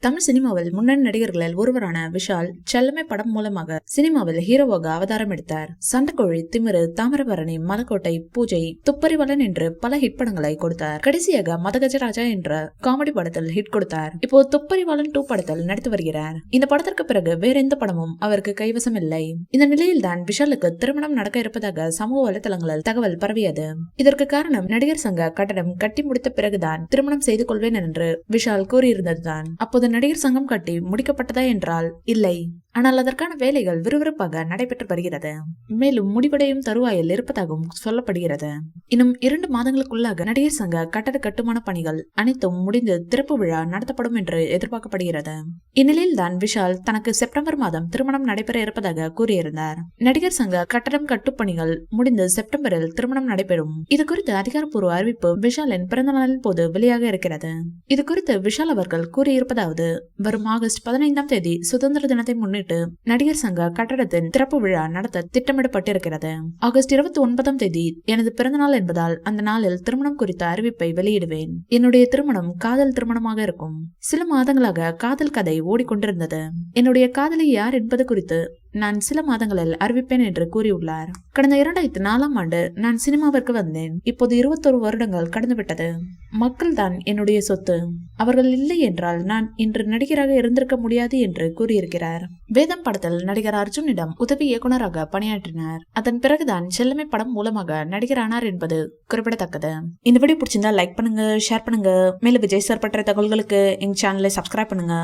தமிழ் சினிமாவில் முன்னணி நடிகர்களில் ஒருவரான விஷால் செல்லமே படம் மூலமாக சினிமாவில் ஹீரோவாக அவதாரம் எடுத்தார். சண்டைக்கோழி, திமிரு, தாமிரபரணி, மலக்கோட்டை, பூஜை, துப்பறிவலன் என்று பல ஹிட் படங்களை கொடுத்தார். கடைசியாக மதகஜராஜா என்ற காமெடி படத்தில் ஹிட் கொடுத்தார். இப்போ துப்பறிவலன் 2 படத்தில் நடித்து வருகிறார். இந்த படத்திற்கு பிறகு வேற எந்த படமும் அவருக்கு கைவசம் இல்லை. இந்த நிலையில்தான் விஷாலுக்கு திருமணம் நடக்க இருப்பதாக சமூக வலைதளங்களில் தகவல் பரவியது. இதற்கு காரணம் நடிகர் சங்க கட்டடம் கட்டி முடித்த பிறகுதான் திருமணம் செய்து கொள்வேன் என்று விஷால் கூறியிருந்ததுதான். அப்போது நடிகர் சங்கம் கட்டி முடிக்கப்பட்டதா என்றால் இல்லை. ஆனால் அதற்கான வேலைகள் விறுவிறுப்பாக நடைபெற்று வருகிறது. மேலும் முடிவடையும் தருவாயில் இருப்பதாகவும் சொல்லப்படுகிறது. இன்னும் 2 மாதங்களுக்குள்ளாக நடிகர் சங்க கட்டட கட்டுமான பணிகள் அனைத்தும் முடிந்து திறப்பு விழா நடத்தப்படும் என்று எதிர்பார்க்கப்படுகிறது. இந்நிலையில் தான் விஷால் தனக்கு செப்டம்பர் மாதம் திருமணம் நடைபெற இருப்பதாக கூறியிருந்தார். நடிகர் சங்க கட்டடம் கட்டுப்பணிகள் முடிந்து செப்டம்பரில் திருமணம் நடைபெறும். இது குறித்து அதிகாரப்பூர்வ அறிவிப்பு விஷாலின் பிறந்த நாளின் போது வெளியாக இருக்கிறது. இது குறித்து விஷால் அவர்கள் கூறியிருப்பதாவது: வரும் ஆகஸ்ட் 15ஆம் தேதி சுதந்திர தினத்தை முன்னிட்டு நடிகர் சங்க கட்டடத்தின் திறப்பு விழா நடத்த திட்டமிடப்பட்டிருக்கிறது. ஆகஸ்ட் 29ஆம் தேதி எனது பிறந்தநாள் என்பதால் அந்த நாளில் திருமணம் குறித்த அறிவிப்பை வெளியிடுவேன். என்னுடைய திருமணம் காதல் திருமணமாக இருக்கும். சில மாதங்களாக காதல் கதை ஓடிக்கொண்டிருந்தது. என்னுடைய காதலி யார் என்பது குறித்து நான் சில மாதங்களில் அறிவிப்பேன் என்று கூறியுள்ளார். கடந்த 2004ஆம் ஆண்டு நான் சினிமாவிற்கு வந்தேன். இப்போது 21 வருடங்கள் கடந்துவிட்டது. மக்கள் தான் என்னுடைய சொத்து. அவர்கள் இல்லை என்றால் நான் இன்று நடிகராக இருந்திருக்க முடியாது என்று கூறியிருக்கிறார். வேதம் படத்தில் நடிகர் அர்ஜுனிடம் உதவி இயக்குநராக பணியாற்றினார். அதன் பிறகுதான் செல்லமே படம் மூலமாக நடிகரானார் என்பது குறிப்பிடத்தக்கது. இந்த வீடியோ பிடிச்சிருந்தா லைக் பண்ணுங்க, ஷேர் பண்ணுங்க. மேலும் விஜய் சார் பற்றிய தகவல்களுக்கு எங்க சேனலை சப்ஸ்கிரைப் பண்ணுங்க.